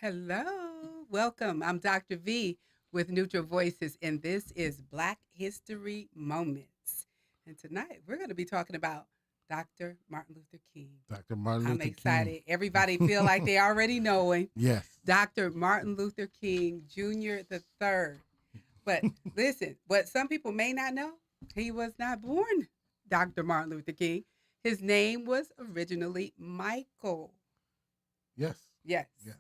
Hello, welcome. I'm Dr. V with Neutral Voices, and this is Black History Moments. And tonight we're going to be talking about Dr. Martin Luther King. Dr. Martin I'm Luther excited. King. Everybody feel like they already know him. Yes. Dr. Martin Luther King Jr. the third. But listen, what some people may not know, he was not born Dr. Martin Luther King. His name was originally Michael. Yes. Yes. Yes.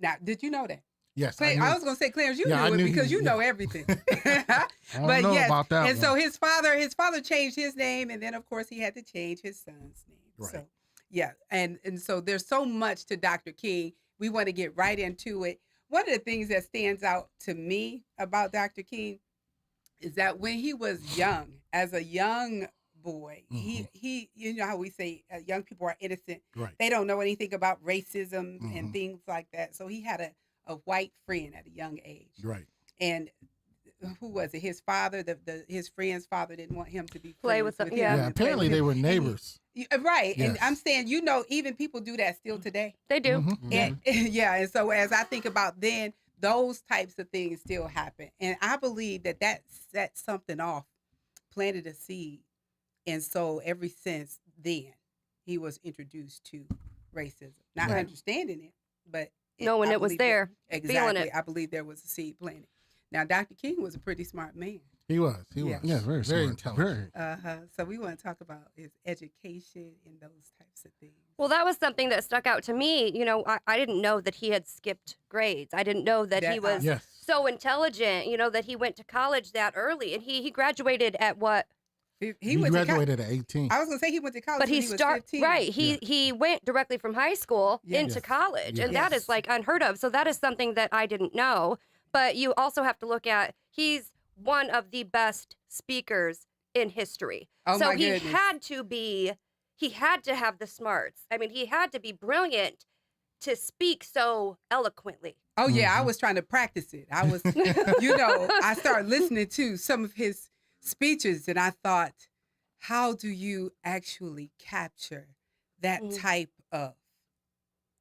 Now, did you know that? Yes. I was going to say, Clarence, you knew it because you know everything. I don't But know yes, about that and one. so his father changed his name, and then of course he had to change his son's name. Right. So yeah, and so there's so much to Dr. King. We want to get right into it. One of the things that stands out to me about Dr. King is that when he was young, as a young boy, he you know how we say young people are innocent. Right. They don't know anything about racism and things like that. So he had a white friend at a young age. Right. And who was it? His father, his friend's father didn't want him to be Play friends with them, him yeah. Yeah. and play Apparently with they him. were neighbors. Right. Yes. And I'm saying, even people do that still today. They do. And yeah, and so as I think about then, those types of things still happen. And I believe that set something off, planted a seed. And so ever since then, he was introduced to racism. Not Right. understanding it, but Knowing I it was believe there, exactly. feeling it. I believe there was a seed planted. Now, Dr. King was a pretty smart man. He was. He Yeah. was. Yeah, very smart. intelligent. So we want to talk about his education and those types of things. Well, that was something that stuck out to me. You know, I didn't know that he had skipped grades. I didn't know that he was Yes. so intelligent, that he went to college that early. And he graduated at what? He went graduated at 18. I was going to say he went to college But when he was started, 15. right, he went directly from high school Yes. into Yes. college. And that Yes. is like unheard of. So that is something that I didn't know. But you also have to look at, he's one of the best speakers in history. Oh, so my he goodness. he had to have the smarts. I mean, he had to be brilliant to speak so eloquently. Oh, yeah, I was trying to practice it. I was, I started listening to some of his speeches and I thought, how do you actually capture that type of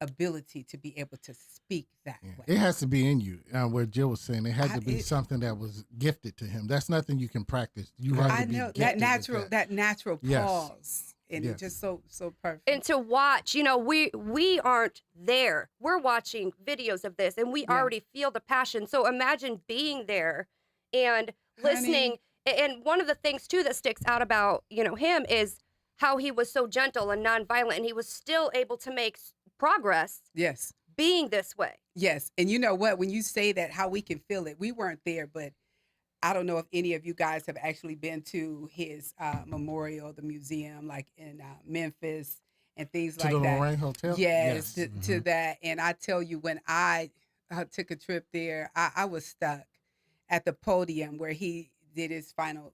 ability to be able to speak that Yeah. way? It has to be in you. What Jill was saying, it had to be it- something that was gifted to him. That's nothing you can practice. You have I to be know gifted that with natural Yes. pause, and Yes. it's just so perfect. And to watch, we aren't there. We're watching videos of this and we Yeah. already feel the passion. So imagine being there and listening. And one of the things too that sticks out about, him is how he was so gentle and nonviolent and he was still able to make progress Yes, being this way. yes, and you know what? When you say that, how we can feel it, we weren't there, but I don't know if any of you guys have actually been to his memorial, the museum, like in Memphis and things to like the that. Lorraine Hotel. Yes, to that. And I tell you, when I took a trip there, I was stuck at the podium where he did his final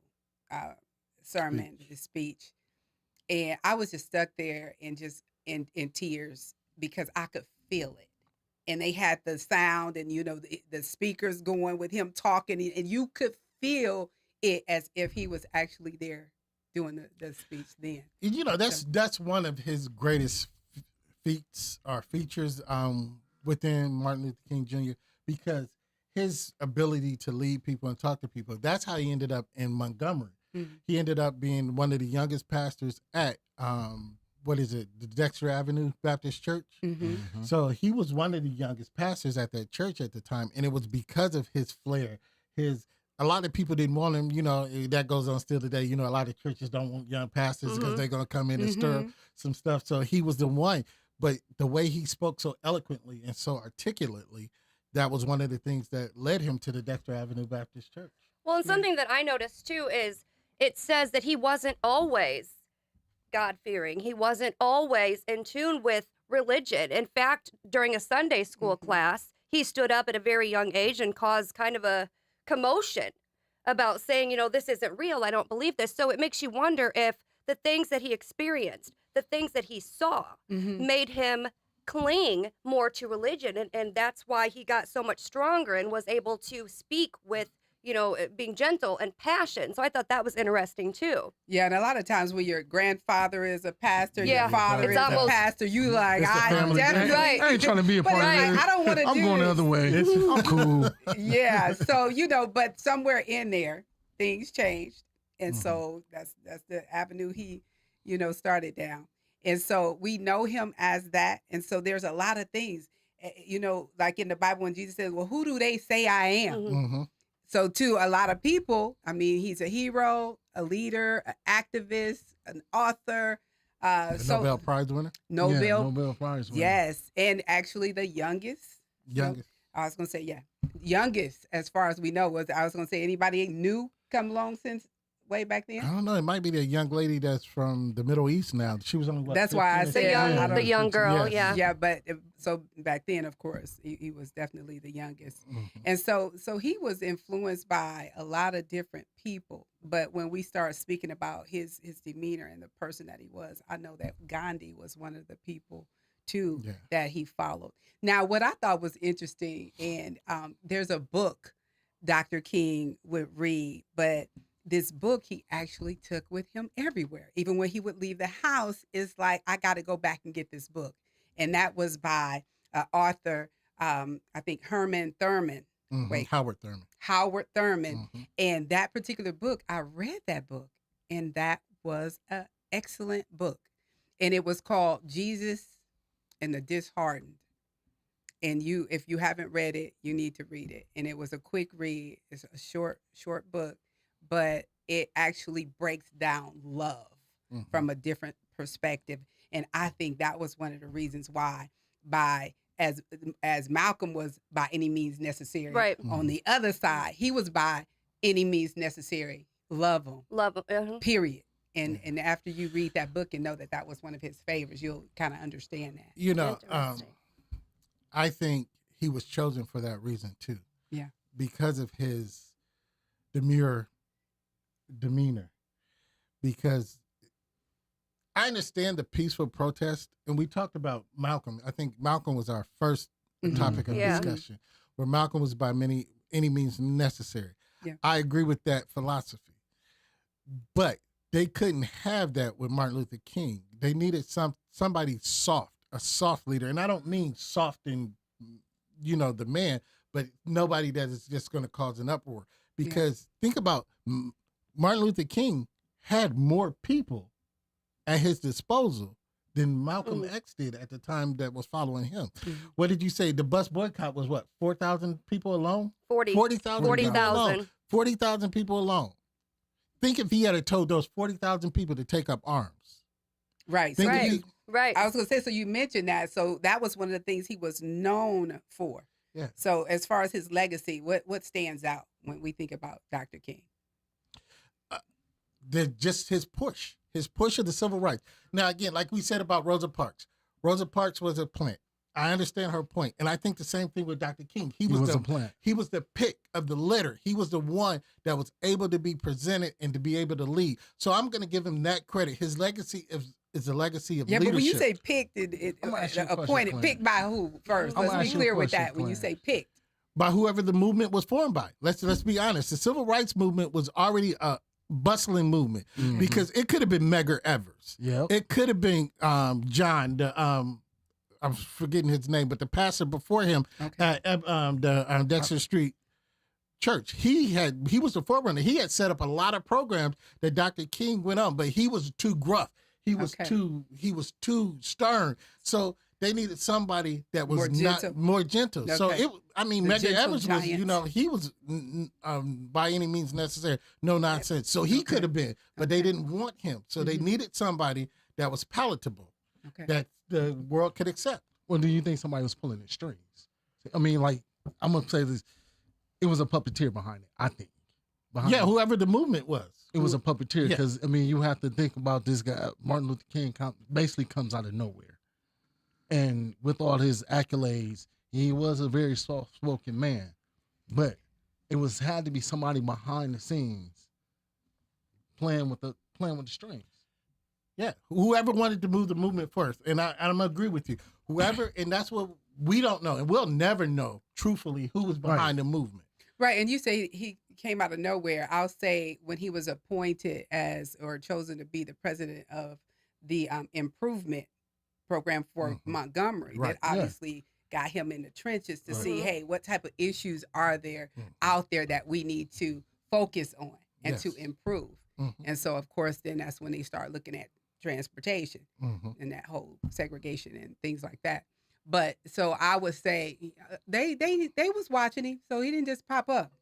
sermon, his speech. And I was just stuck there and just in tears because I could feel it. And they had the sound and, the speakers going with him talking, and you could feel it as if he was actually there doing the speech then. That's one of his greatest feats or features within Martin Luther King Jr. because his ability to lead people and talk to people. That's how he ended up in Montgomery. He ended up being one of the youngest pastors at the Dexter Avenue Baptist Church. So he was one of the youngest pastors at that church at the time, and it was because of his flair. A lot of people didn't want him, that goes on still today. A lot of churches don't want young pastors because they're going to come in and stir up some stuff. So he was the one. But the way he spoke so eloquently and so articulately, that was one of the things that led him to the Dexter Avenue Baptist Church. Well, and something that I noticed too is it says that he wasn't always God-fearing. He wasn't always in tune with religion. In fact, during a Sunday school class, he stood up at a very young age and caused kind of a commotion about saying, this isn't real. I don't believe this. So it makes you wonder if the things that he experienced, the things that he saw, made him cling more to religion, and that's why he got so much stronger and was able to speak with, being gentle and passion. So I thought that was interesting too. Yeah, and a lot of times when your grandfather is a pastor, Yeah, your father it's is almost- a pastor, you like, It's the I family. definitely. Right. I ain't trying to be a But part of like, this. I don't want to I'm do going the this. other way. I'm cool. Yeah, so but somewhere in there, things changed, and Mhm. so that's the avenue he, started down, and so we know him as that, and so there's a lot of things, like in the Bible when Jesus says, "Well, who do they say I am?" Mhm. Mm-hmm. So to a lot of people, I mean, he's a hero, a leader, an activist, an author, Nobel Prize winner, Yeah, Nobel, Nobel Prize winner. yes, and actually the youngest. youngest. I was gonna say, yeah, youngest as far as we know. I was gonna say anybody new come along since way back I then? don't know. It might be the young lady that's from the Middle East now. She was only what? That's why I 15 or say The young, I the don't- young girl, Yes. yeah. Yeah, but so back then, of course, he was definitely the youngest. Mhm. And so he was influenced by a lot of different people. But when we start speaking about his demeanor and the person that he was, I know that Gandhi was one of the people too Yeah. that he followed. Now, what I thought was interesting, and there's a book Dr. King would read, but this book he actually took with him everywhere. Even when he would leave the house, it's like, I got to go back and get this book. And that was by author, I think Herman Thurman. Mhm. Wait. Howard Thurman. Howard Thurman. Mhm. And that particular book, I read that book, and that was an excellent book. And it was called Jesus and the Disheartened. And if you haven't read it, you need to read it. And it was a quick read. It's a short book, but it actually breaks down love Mhm. from a different perspective. And I think that was one of the reasons why, as Malcolm was by any means necessary, Right. on the other side, he was by any means necessary. Love him, Love him. period. And after you read that book and know that that was one of his favorites, you'll kind of understand that. You know, Interesting. I think he was chosen for that reason too. Yeah. Because of his demure demeanor. Because I understand the peaceful protest, and we talked about Malcolm. I think Malcolm was our first Mhm. topic of Yeah. discussion, where Malcolm was by any means necessary. Yeah. I agree with that philosophy. But they couldn't have that with Martin Luther King. They needed somebody soft, a soft leader. And I don't mean soft in, the man, but nobody that is just going to cause an uproar. Because think about Martin Luther King had more people at his disposal than Malcolm X did at the time that was following him. Mhm. What did you say? The bus boycott was what? 4,000 people alone? 40,000. 40,000 40,000 people alone. Think if he had told those 40,000 people to take up arms. Right. Think So if Right. he- Right. I was going to say, so you mentioned that. So that was one of the things he was known for. Yeah. So as far as his legacy, what stands out when we think about Dr. King? just his push of the civil rights. Now, again, like we said about Rosa Parks was a plant. I understand her point, and I think the same thing with Dr. King. He was a plant. He was the pick of the litter. He was the one that was able to be presented and to be able to lead. So I'm going to give him that credit. His legacy is a legacy of Yeah, leadership. but when you say picked, I'm gonna ask you a question, appointed, Clint. picked by who first? I'm Let's gonna be ask you a clear with question, that. When you say Clint. picked, by whoever the movement was formed by. Let's be honest. The civil rights movement was already a bustling movement Mhm. because it could have been Medgar Evers. Yep. It could have been John, I'm forgetting his name, but the pastor before him okay. at Dexter Street Church. He was the forerunner. He had set up a lot of programs that Dr. King went on, but he was too gruff. He was too stern. So they needed somebody that was more gentle. So Okay. Medgar gentle Evers was, giant. he was by any means necessary, no nonsense. So he could have been, but they didn't want him. So they Mhm. needed somebody that was palatable, Okay. that the world could accept. Well, do you think somebody was pulling the strings? I mean, like, I'm gonna say this: it was a puppeteer behind it. I think. Behind Yeah, it. whoever the movement was. It was a puppeteer Yeah. because I mean, you have to think about this guy. Martin Luther King basically comes out of nowhere, and with all his accolades, he was a very soft-spoken man. But it had to be somebody behind the scenes playing with the strings. Yeah, whoever wanted to move the movement first, and I'm gonna agree with you. Whoever, and that's what we don't know, and we'll never know truthfully who was behind the movement. Right. And you say he came out of nowhere. I'll say when he was appointed as or chosen to be the president of the improvement program for Montgomery, Right. that obviously got him in the trenches to Right. see, hey, what type of issues are there out there that we need to focus on and to Yes. improve. And so, of course, then that's when they start looking at transportation and that whole segregation and things like that. But so I would say they was watching him, so he didn't just pop up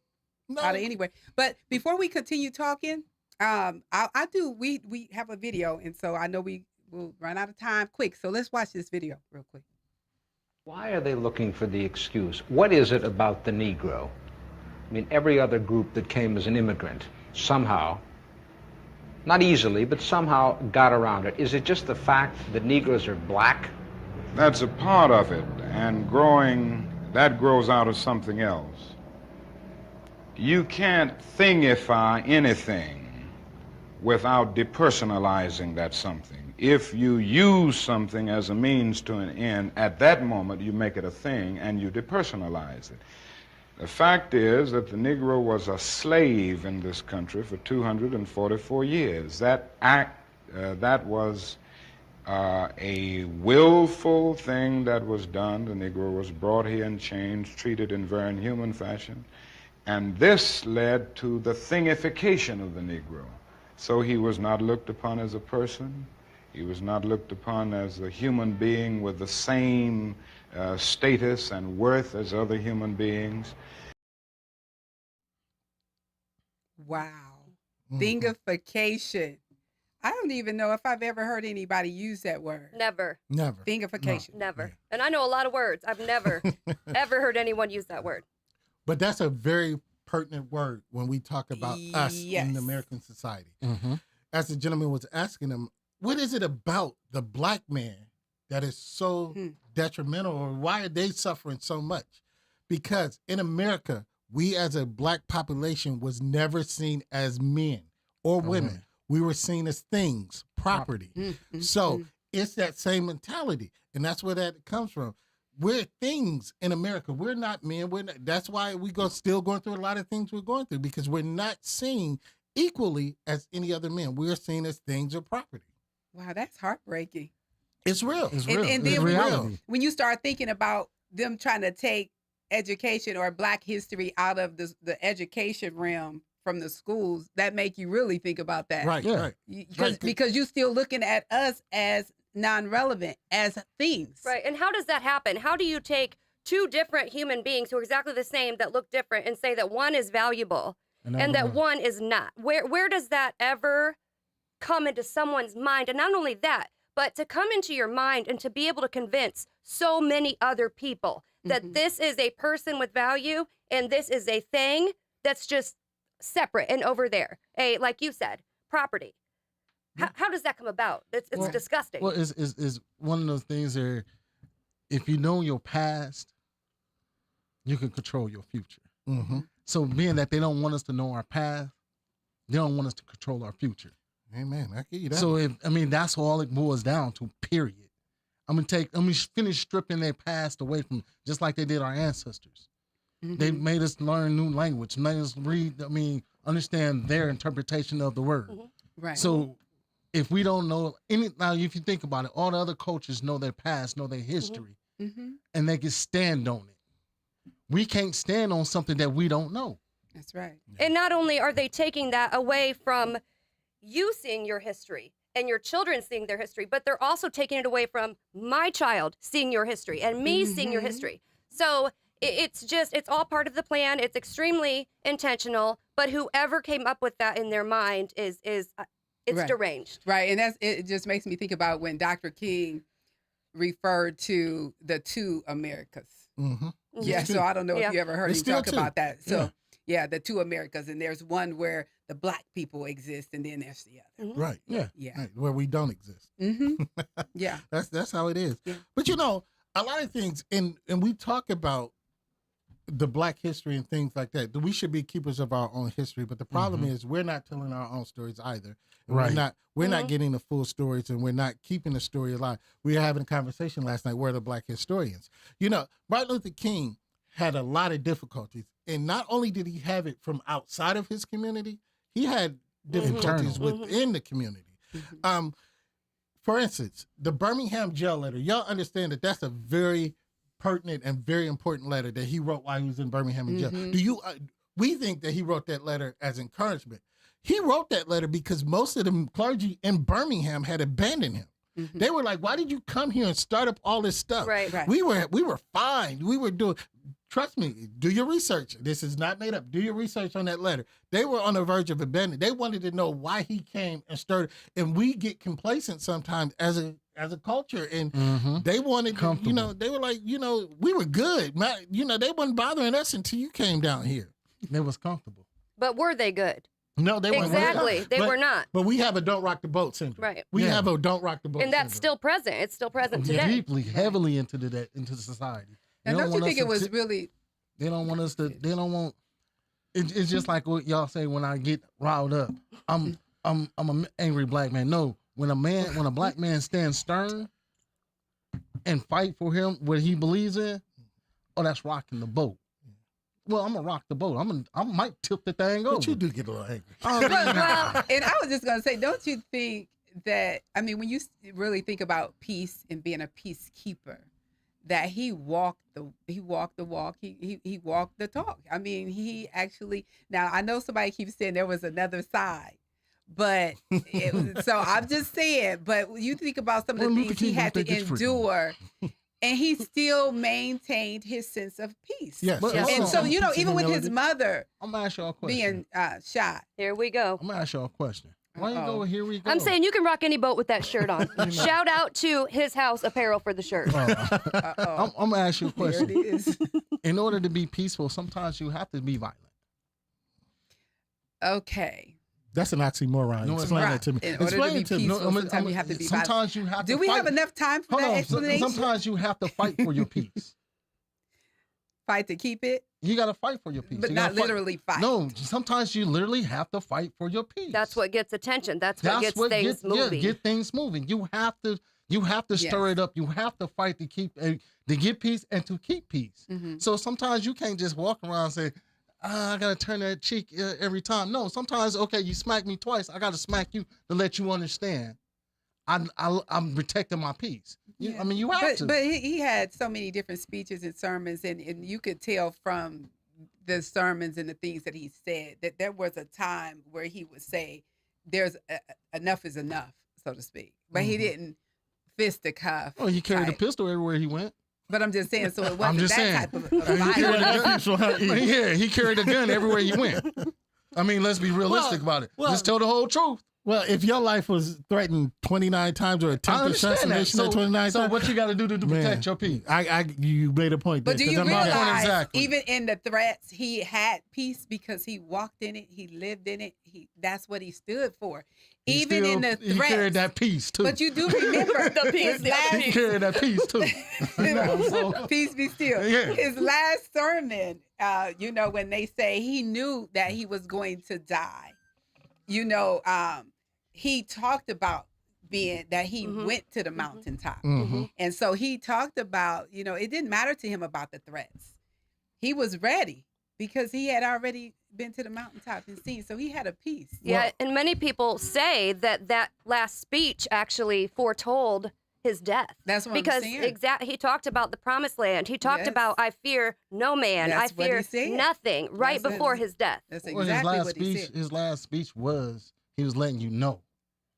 No, out of anywhere. But before we continue talking, we have a video, and so I know we will run out of time quick. So let's watch this video real quick. Why are they looking for the excuse? What is it about the Negro? I mean, every other group that came as an immigrant somehow, not easily, but somehow got around it. Is it just the fact that Negroes are black? That's a part of it, and that grows out of something else. You can't thingify anything without depersonalizing that something. If you use something as a means to an end, at that moment you make it a thing and you depersonalize it. The fact is that the Negro was a slave in this country for 244 years. That was a willful thing that was done. The Negro was brought here in chains, treated in very inhuman fashion, and this led to the thingification of the Negro. So he was not looked upon as a person. He was not looked upon as a human being with the same status and worth as other human beings. Wow. Thingification. I don't even know if I've ever heard anybody use that word. Never. never. Thingification. Never. Yeah. And I know a lot of words. I've never, ever heard anyone use that word. But that's a very pertinent word when we talk about us Yes. in American society. Mm-hmm. As the gentleman was asking him, what is it about the black man that is so detrimental, or why are they suffering so much? Because in America, we as a black population was never seen as men or women. We were seen as things, property. So it's that same mentality. And that's where that comes from. We're things in America. We're not men. That's why still going through a lot of things we're going through, because we're not seen equally as any other men. We're seen as things or property. Wow, that's heartbreaking. It's real. It's And- real. and it's then reality. When you start thinking about them trying to take education or Black history out of the education realm from the schools, that make you really think about that. Right, Yeah. right. Because Right. you're still looking at us as non-relevant, as things. Right. And how does that happen? How do you take two different human beings who are exactly the same that look different and say that one is valuable and that one is not? Where does that ever come into someone's mind? And not only that, but to come into your mind and to be able to convince so many other people that this is a person with value and this is a thing that's just separate and over there. Like you said, property. How does that come about? It's Well- disgusting. Well, is one of those things where if you know your past, you can control your future. Mm-hmm. So being that they don't want us to know our past, they don't want us to control our future. Amen. I give you that. So that's all it boils down to, period. I'm gonna finish stripping their past away from, just like they did our ancestors. They made us learn new language, made us understand their interpretation of the word. Right. So if we don't know now, if you think about it, all the other cultures know their past, know their history, and they can stand on it. We can't stand on something that we don't know. That's right. And not only are they taking that away from you seeing your history and your children seeing their history, but they're also taking it away from my child seeing your history and me seeing your history. So it's all part of the plan. It's extremely intentional, but whoever came up with that in their mind is Right. deranged. Right. And it just makes me think about when Dr. King referred to the two Americas. Mm-hmm. Yeah, It's so two. I don't know Yeah. if you ever heard It's him still talk two. about that. So yeah, the two Americas, and there's one where the Black people exist, and then there's the other. Right. Yeah. Yeah. Right. Where we don't exist. Yeah. That's how it is. Yeah. But a lot of things, and we talk about the Black history and things like that. We should be keepers of our own history, but the problem is we're not telling our own stories either. And Right. We're not getting the full stories, and we're not keeping the story alive. We were having a conversation last night. Where are the Black historians? You know, Martin Luther King had a lot of difficulties, and not only did he have it from outside of his community, he had difficulties Internal. within the community. For instance, the Birmingham jail letter. Y'all understand that that's a very pertinent and very important letter that he wrote while he was in Birmingham in jail. Do you? We think that he wrote that letter as encouragement. He wrote that letter because most of the clergy in Birmingham had abandoned him. They were like, "Why did you come here and start up all this stuff?" Right. We were fine. We were doing. Trust me, do your research. This is not made up. Do your research on that letter. They were on the verge of abandoning. They wanted to know why he came and started. And we get complacent sometimes as a culture. And they wanted, you know, they were like, you know, we were good. You know, they wasn't bothering us until you came down here. They was comfortable. But were they good? No, they weren't. Exactly. They were not. But we have a don't rock the boat syndrome. Right. We Yeah. have a don't rock the boat And that's syndrome. still present. It's still present today. Deeply, heavily into society. And They don't you want think us it was to- really? They don't want us to. They don't want. It's just like what y'all say when I get riled up. I'm an angry black man. No, when a black man stands stern and fight for him what he believes in, oh, that's rocking the boat. Well, I'm gonna rock the boat. I might tilt the thing over. But you do get a little angry. Well, and I was just going to say, don't you think that, I mean, when you really think about peace and being a peacekeeper, that he walked the walk, he walked the talk. I mean, he actually, now I know somebody keeps saying there was another side, but so I'm just saying, but you think about some of the Well, Luther things he King had to don't think it's free. endure, and he still maintained his sense of peace. Yes. But Yes. hold And on, so, I'm you know, teaching even with his humility. mother I'm gonna ask y'all a question. being shot. Here we go. I'm gonna ask y'all a question. Why you Uh-oh. go? Here we go. I'm saying you can rock any boat with that shirt on. Shout out to His House Apparel for the shirt. Uh-oh. I'm gonna ask you a There question. it is. In order to be peaceful, sometimes you have to be violent. Okay. That's an oxymoron. No, it's Explain not. that to me. In order to Explain be it to me. peaceful, sometimes you have to be violent. Sometimes you have to Do we fight. have enough time for Hold that on. explanation? Sometimes you have to fight for your peace. Fight to keep it, You got to fight for your peace. but You not gotta fight. literally fight. No, sometimes you literally have to fight for your peace. That's what gets attention. That's what gets things moving. get things moving. You have to stir Yes. it up. You have to fight to keep to get peace and to keep peace. Mhm. So sometimes you can't just walk around and say, I gotta turn that cheek every time. No, sometimes okay, you smack me twice. I gotta smack you to let you understand. I'm protecting my peace. Yeah. I mean, you have to. But he had so many different speeches and sermons, and you could tell from the sermons and the things that he said that there was a time where he would say, "There's enough is enough," so to speak. But he Mhm. didn't fisticuff. Oh, he carried a type. pistol everywhere he went. But I'm just saying, so it I'm wasn't just that saying. type of He carried a violence. gun. Yeah, he carried a gun everywhere he went. I mean, let's be realistic about it. well- Just tell the whole truth. Well, if your life was threatened 29 times or I attempted understand that. assassination So, 29 so times, what you got to do to man, protect your peace? you made a point. But there, do you 'cause I'm not- realize, Exactly. even in the threats, he had peace because he walked in it, he lived in it. That's what he stood for. He Even in the still- he carried threats. that peace too. But you do remember The peace, his the other he last carried that peace too. You know, so- peace be still. Yeah. His last sermon, you know, when they say he knew that he was going to die, you know, he talked about being that he Mhm. went to the mountaintop. Mhm. And so he talked about, you know, it didn't matter to him about the threats. He was ready because he had already been to the mountaintop and seen. So he had a peace. Yeah, and many people say that last speech actually foretold his death. That's what Because I'm saying. he talked about the promised land. He talked Yes. about I fear no man, That's I what he fear said. nothing right That's it. before his death. That's Well, exactly what he said. his last speech was he was letting you know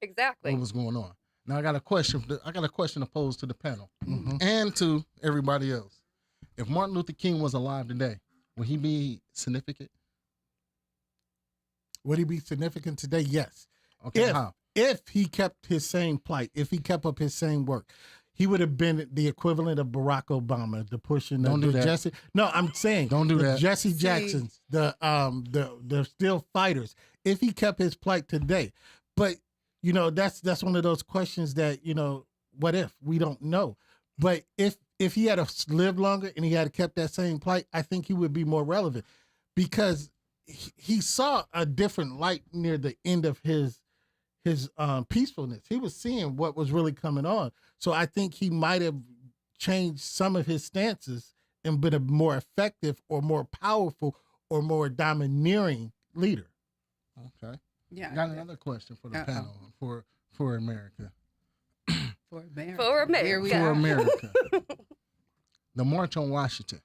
Exactly. what was going on. Now I got a question. I got a question to pose to the panel Mhm. and to everybody else. If Martin Luther King was alive today, would he be significant? Would he be significant today? Yes. Okay, If- how? If he kept his same plight, if he kept up his same work, he would have been the equivalent of Barack Obama, the pushing Don't do the that. Jesse. No, I'm saying Don't do the that. Jesse See. Jacksons, the still fighters. If he kept his plight today, but you know that's one of those questions that you know, what if we don't know. But if he had lived longer and he had kept that same plight, I think he would be more relevant because he saw a different light near the end of his peacefulness. He was seeing what was really coming on. So I think he might have changed some of his stances and been a more effective or more powerful or more domineering leader. Okay. Yeah. Got another question for the panel for America. For America. For America. Here we For are. America. The March on Washington.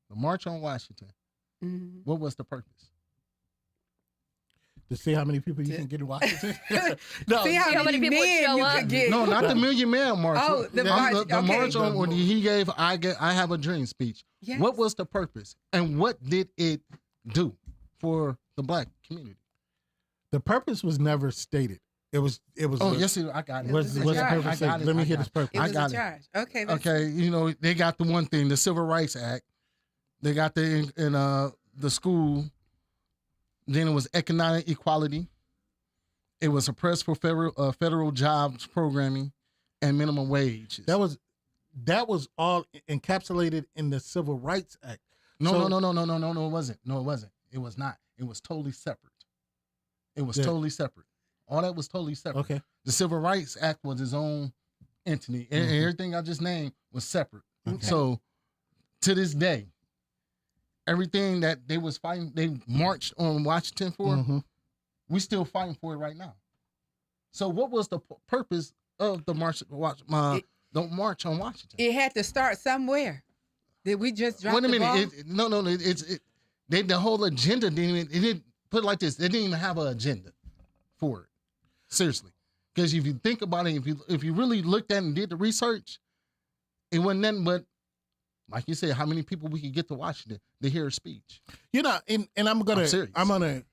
The March on Washington. Mhm. What was the purpose? To see how many people you can get in Washington. No, See how many people would men show you up? could get. No, not the Million Man March. Oh, the march, The okay. march on when he gave I Have a Dream speech. Yes. What was the purpose? And what did it do for the black community? the purpose was never stated. It was. Oh, yes, I got it. What's the purpose? Let me hear this purpose. It was I got a it. charge. Okay. let's- Okay, you know, they got the one thing, the Civil Rights Act. They got the school. Then it was economic equality. It was a press for federal jobs programming and minimum wage. That was all encapsulated in the Civil Rights Act. No, So- it wasn't. No, it wasn't. It was not. It was totally separate. It was Yeah. totally separate. All that was totally separate. Okay. The Civil Rights Act was its own entity. And Mhm. everything I just named was separate. Okay. So to this day, everything that they was fighting, they marched on Washington for, Mhm. we still fighting for it right now. So what was the purpose of the march on Washington? It had to start somewhere. Did we just drop Wait a the ball? minute. The whole agenda didn't put it like this. They didn't even have an agenda for it. Seriously. Because if you think about it, if you really looked at it and did the research, it wasn't nothing but, like you said, how many people we could get to Washington to hear a speech. You know, and I'm serious. gonna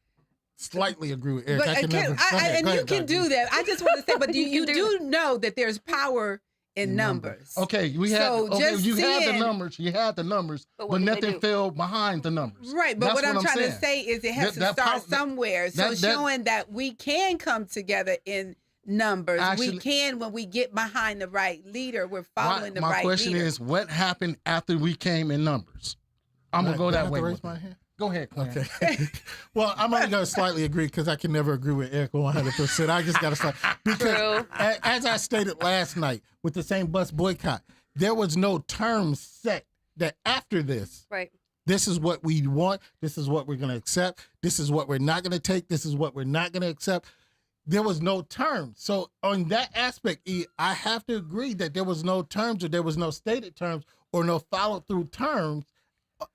slightly agree with Eric. But I can can- never. I- Go ahead, and go you ahead, can Doug. do that. I just want to say, but You you can do know that there's power in numbers. Okay, we had So just you had the seeing- numbers. You had the numbers, But but, what did they nothing do? fell behind the numbers. Right, but That's what I'm trying saying. to say is it has That to start power- somewhere. So that- showing that we can come together in numbers. We Actually- can when we get behind the right leader. We're following the My right question leader. is, what happened after we came in numbers? I'm gonna go Do I that have way. to raise with my it. hand? Go ahead, Clarence. Okay. Well, I'm only going to slightly agree because I can never agree with Eric 100%. I just got to say because True. as I stated last night with the same bus boycott, there was no term set that after this, Right. this is what we want, this is what we're going to accept, this is what we're not going to take, this is what we're not going to accept. There was no terms. So on that aspect, I have to agree that there was no terms or there was no stated terms or no follow through terms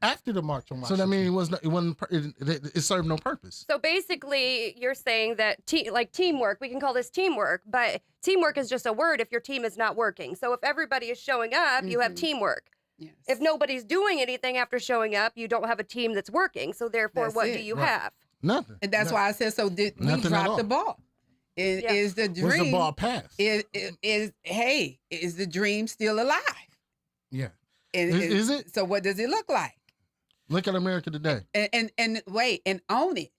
after the March on So Washington. that means it served no purpose. So basically, you're saying that teamwork, we can call this teamwork, but teamwork is just a word if your team is not working. So if everybody is showing up, you have Mhm. teamwork. Yes. If nobody's doing anything after showing up, you don't have a team that's working. So therefore, That's what it. do you Right. have? Nothing. And that's why I said, so did we Nothing at drop all. the ball? Yeah. Is the dream was the ball passed? is the dream still alive? Yeah. And Is it? So what does it look like? Look at America today. And wait, and own it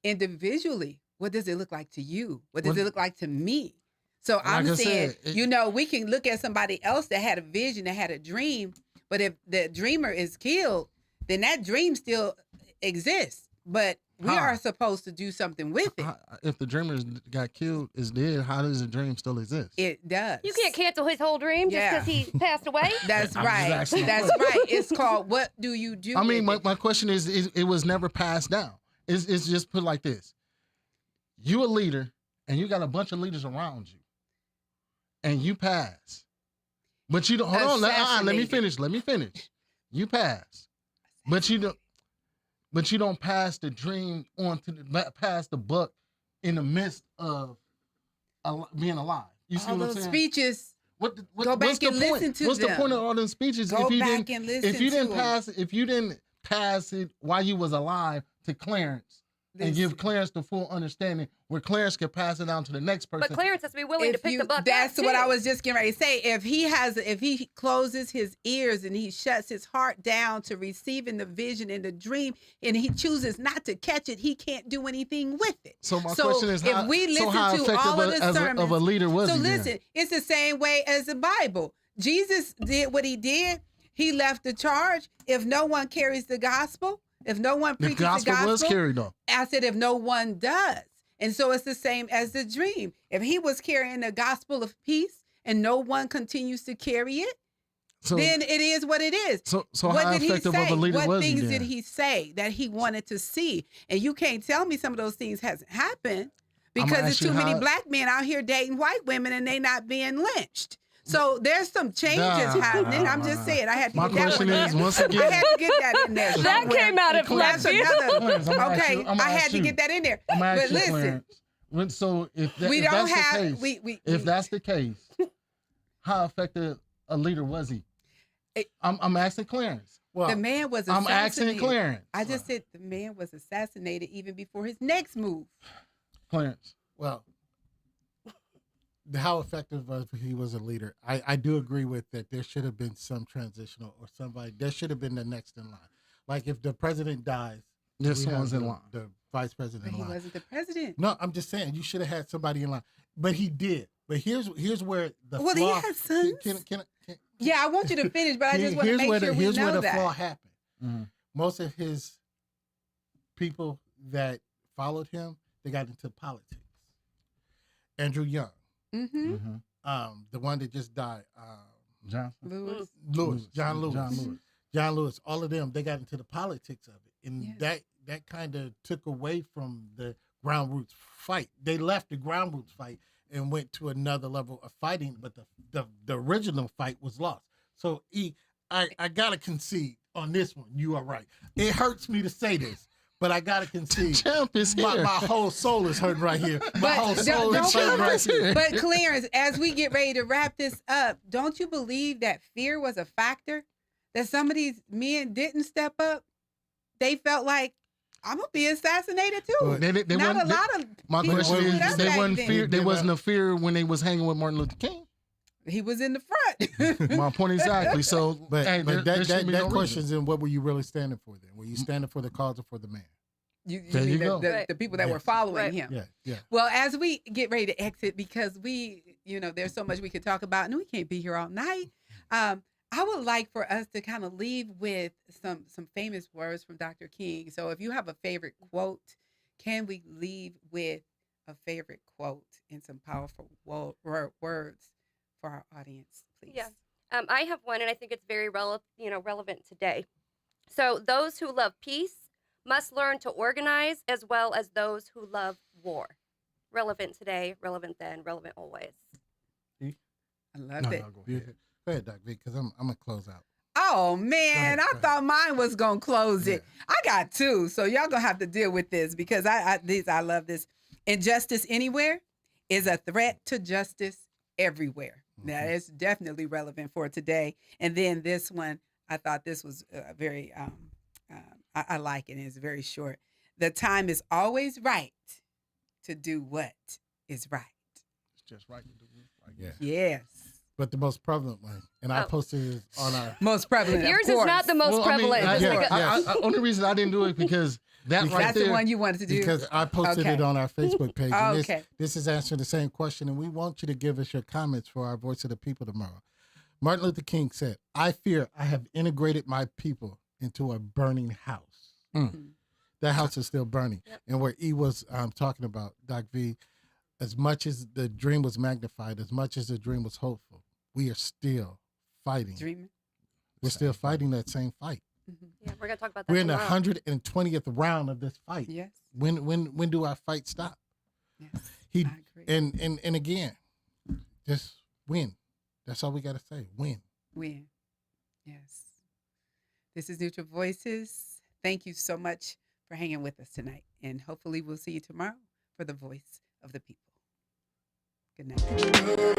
individually. What does it look like to you? What does Well, it look like to me? So I'm like I saying, said, we can look at somebody else that had a vision, that had a dream, but if the dreamer is killed, then that dream still exists. But we How? are supposed to do something with it. If the dreamer got killed, is dead, how does the dream still exist? It does. You can't cancel his whole dream just Yeah. because he passed away. That's I'm just right. asking. That's right. It's called what do you do? I mean, with it? my question is, it was never passed down. It's just put like this. You a leader, and you got a bunch of leaders around you, and you pass. But you don't, hold on, let me finish. You pass. But you don't pass the dream on to pass the buck in the midst of being alive. You see all what I'm those saying? speeches. What, Go back what's the and point? listen to What's the them. point of all them speeches Go if you back didn't and listen if you to didn't 'em. pass if you didn't pass it while you was alive to Clarence and This- give Clarence the full understanding where Clarence can pass it down to the next person. But Clarence has to be willing to if pick you, the buck that's up, what I too. was just getting ready to say. If he closes his ears and he shuts his heart down to receiving the vision and the dream, and he chooses not to catch it, he can't do anything with it. So my So question is, if how, we listen how to effective all of the of a sermons- leader was So he then? listen, it's the same way as the Bible. Jesus did what he did. He left the charge. If no one carries the gospel, if no one The preaches gospel was carried on. I said, if no one does. And so it's the same as the dream. If he was carrying the gospel of peace and no one continues to carry it, So, then it is what it is. so What how did he effective say? of a leader What was things he did then? he say that he wanted to see? And you can't tell me some of those things hasn't happened I'ma because there's ask you too many how- black men out here dating white women and they not being lynched. So there's some changes Nah. happening. I'm just saying. I had to My get that question one is, in. once I again, had to get that in there. That somewhere. came out of left That's field. another. Clarence, I'm gonna ask Okay, you- I'm gonna I had ask to you. get that in there. I'm gonna But ask you, listen, Clarence. So if, that, we if don't that's have the case, we if that's the case, how effective a leader was he? It- I'm asking Clarence. Well, the man was I'm assassinated. asking Clarence. I just said the man was assassinated even before his next move. Clarence. well, how effective he was a leader. I do agree with that. There should have been some transitional or somebody. There should have been the next in line. Like if the president dies, This we have one's in the- line. The vice president But in he line. wasn't the president. No, I'm just saying you should have had somebody in line, but he did. But here's where the Well, he flaw. had sons. Can Yeah, I want you to finish, but I just want to here's make where sure the, we here's know where the that. flaw happened. Mhm. Most of his people that followed him, they got into politics. Andrew Young, Mm-hmm. Mhm. the one that just died, Johnson. Lewis. John Lewis, John Lewis. all of them, they got into the politics of it, and Yes. that kind of took away from the ground roots fight. They left the ground roots fight and went to another level of fighting, but the original fight was lost. So I gotta concede on this one. You are right. It hurts me to say this, but I gotta concede. Champ is here. My whole soul is hurting right here. My But whole soul don't is hurting right feel- here. But Clarence, as we get ready to wrap this up, don't you believe that fear was a factor? That some of these men didn't step up? They felt like, I'm gonna be assassinated too. But They Not wasn't- a lot of My people question stood is, up they back wasn't then. fear. They wasn't a fear when they was hanging with Martin Luther King. He was in the front. My point exactly. So, But, hey, but there that should be no reason. question's in what were you really standing for then? Were you standing for the cause or for the man? You There mean you the, go. the, the people that were Yes. following Right. him. Yeah. Well, as we get ready to exit, because there's so much we could talk about, and we can't be here all night. I would like for us to kind of leave with some famous words from Dr. King. So, if you have a favorite quote, can we leave with a favorite quote and some powerful words for our audience, please? Yeah. I have one, and I think it's very relevant today. So, those who love peace must learn to organize, as well as those who love war. Relevant today, relevant then, relevant always. I love No, it. no, go Go ahead. ahead, Doc V, because I'm gonna close out. Oh man, ahead, I go ahead. thought mine was gonna close it. Yeah. I got two, so y'all gonna have to deal with this because I love this. Injustice anywhere is a threat to justice everywhere. That Mhm. is definitely relevant for today. And then this one, I thought this was very. I like it. And it's very short. The time is always right to do what is right. It's just right to do it. Like, Yeah. Yes, But the most prevalent one, and I Oh. posted it on our. most prevalent. of Yours is not course. the most Well, I mean, prevalent. I- It's yeah, like a- yeah. only reason I didn't do it because that Because right That's there. the one you wanted to do. Because I posted Okay. it on our Facebook page. And Okay. this is answering the same question, and we want you to give us your comments for our Voice of the People tomorrow. Martin Luther King said, I fear I have integrated my people into a burning house. Mhm. That house is still burning. Yep. And where E was talking about, Doc V, as much as the dream was magnified, as much as the dream was hopeful, we are still fighting. Dreaming. We're still fighting that same fight. Mhm. Yeah, we're gonna talk about that We're in the tomorrow. 120th round of this fight. Yes. When do our fight stop? Yes. He I agree. and again, just win. That's all we got to say. Win. Win. Yes. This is Neutral Voices. Thank you so much for hanging with us tonight. And hopefully we'll see you tomorrow for the Voice of the People. Good night.